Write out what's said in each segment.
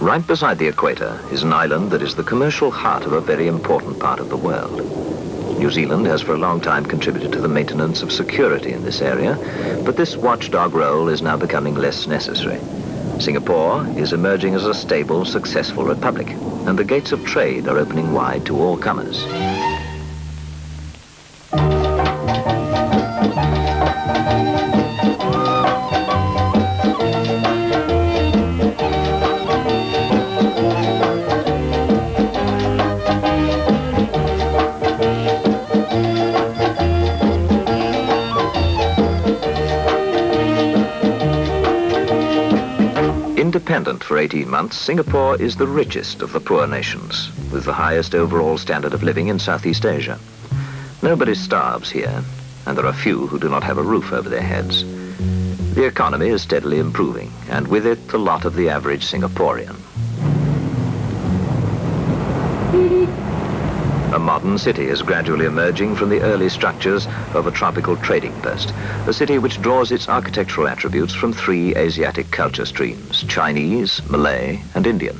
Right beside the equator is an island that is the commercial heart of a very important part of the world. New Zealand has for a long time contributed to the maintenance of security in this area, but this watchdog role is now becoming less necessary. Singapore is emerging as a stable, successful republic, and the gates of trade are opening wide to all comers. Independent for 18 months, Singapore is the richest of the poor nations, with the highest overall standard of living in Southeast Asia. Nobody starves here, and there are few who do not have a roof over their heads. The economy is steadily improving, and with it the lot of the average Singaporean. A modern city is gradually emerging from the early structures of a tropical trading post, a city which draws its architectural attributes from three Asiatic culture streams: Chinese, Malay, and Indian.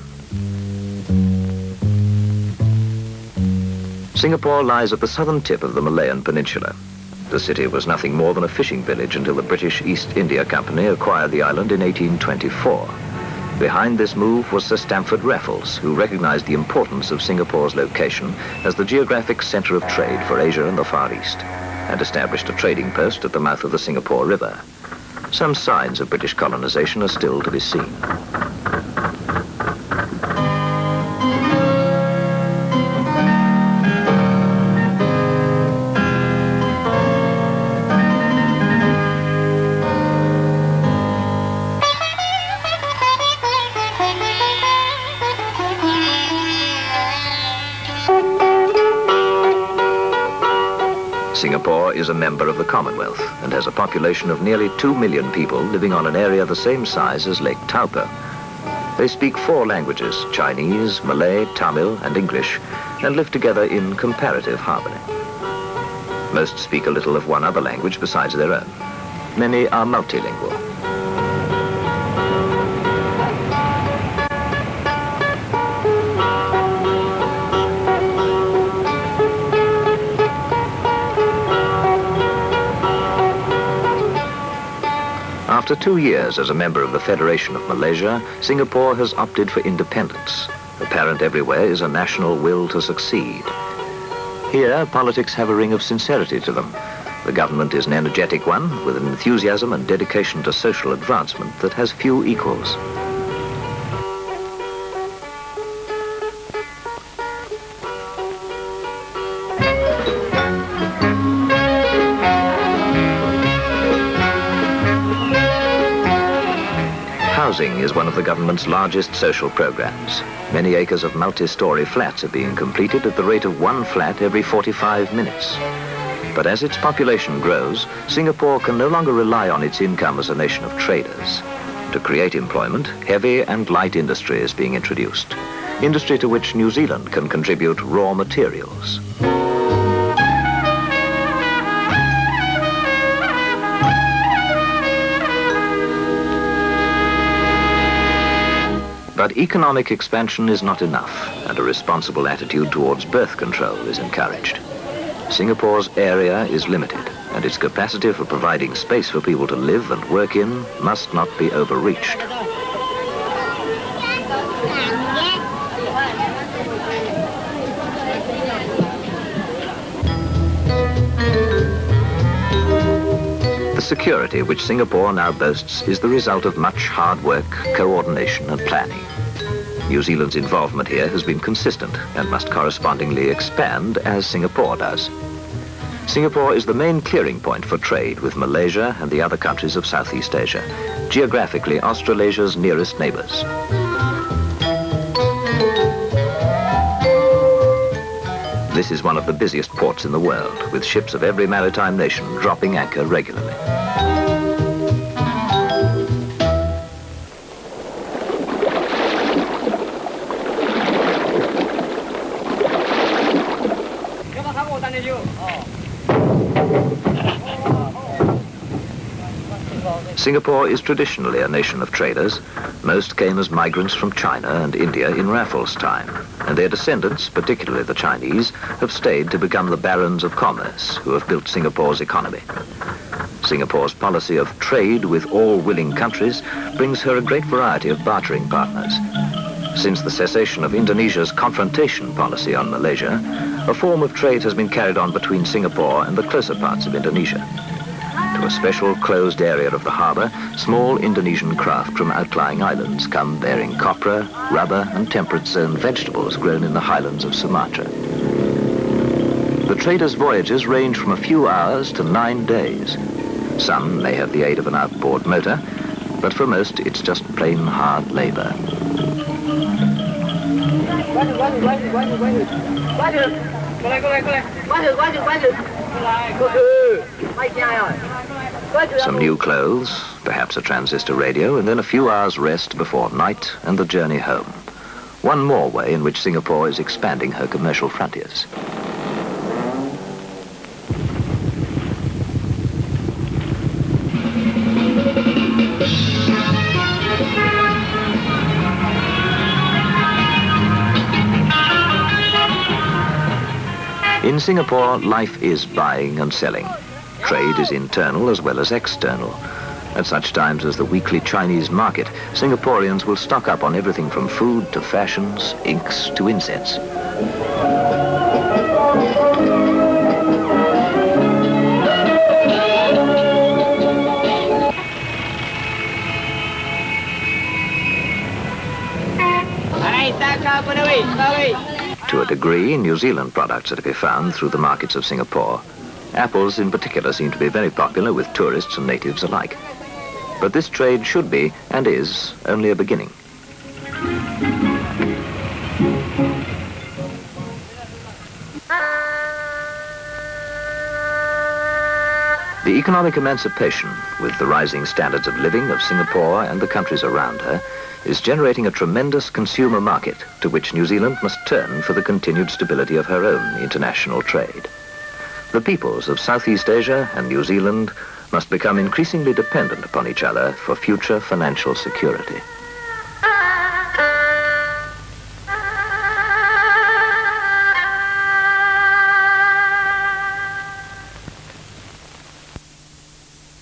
Singapore lies at the southern tip of the Malayan Peninsula. The city was nothing more than a fishing village until the British East India Company acquired the island in 1824. Behind this move was Sir Stamford Raffles, who recognized the importance of Singapore's location as the geographic center of trade for Asia and the Far East, and established a trading post at the mouth of the Singapore River. Some signs of British colonization are still to be seen. Singapore is a member of the Commonwealth and has a population of nearly 2 million people living on an area the same size as Lake Taupo. They speak 4 languages: Chinese, Malay, Tamil, and English, and live together in comparative harmony. Most speak a little of one other language besides their own. Many are multilingual. After 2 years as a member of the Federation of Malaysia, Singapore has opted for independence. Apparent everywhere is a national will to succeed. Here, politics have a ring of sincerity to them. The government is an energetic one, with an enthusiasm and dedication to social advancement that has few equals. Housing is one of the government's largest social programs. Many acres of multi-story flats are being completed at the rate of 1 flat every 45 minutes. But as its population grows, Singapore can no longer rely on its income as a nation of traders. To create employment, heavy and light industry is being introduced, industry to which New Zealand can contribute raw materials. But economic expansion is not enough, and a responsible attitude towards birth control is encouraged. Singapore's area is limited, and its capacity for providing space for people to live and work in must not be overreached. The security which Singapore now boasts is the result of much hard work, coordination and planning. New Zealand's involvement here has been consistent and must correspondingly expand as Singapore does. Singapore is the main clearing point for trade with Malaysia and the other countries of Southeast Asia, geographically Australasia's nearest neighbors. This is one of the busiest ports in the world, with ships of every maritime nation dropping anchor regularly. Singapore is traditionally a nation of traders. Most came as migrants from China and India in Raffles' time, and their descendants, particularly the Chinese, have stayed to become the barons of commerce who have built Singapore's economy. Singapore's policy of trade with all willing countries brings her a great variety of bartering partners. Since the cessation of Indonesia's confrontation policy on Malaysia, a form of trade has been carried on between Singapore and the closer parts of Indonesia. To a special closed area of the harbour, small Indonesian craft from outlying islands come bearing copra, rubber and temperate zone vegetables grown in the highlands of Sumatra. The traders' voyages range from a few hours to 9 days. Some may have the aid of an outboard motor, but for most it's just plain hard labour. Some new clothes, perhaps a transistor radio, and then a few hours rest before night and the journey home. One more way in which Singapore is expanding her commercial frontiers. In Singapore, life is buying and selling. Trade is internal as well as external. At such times as the weekly Chinese market, Singaporeans will stock up on everything from food to fashions, inks to incense. To a degree, New Zealand products are to be found through the markets of Singapore. Apples in particular seem to be very popular with tourists and natives alike. But this trade should be, and is, only a beginning. The economic emancipation, with the rising standards of living of Singapore and the countries around her, is generating a tremendous consumer market to which New Zealand must turn for the continued stability of her own international trade. The peoples of Southeast Asia and New Zealand must become increasingly dependent upon each other for future financial security.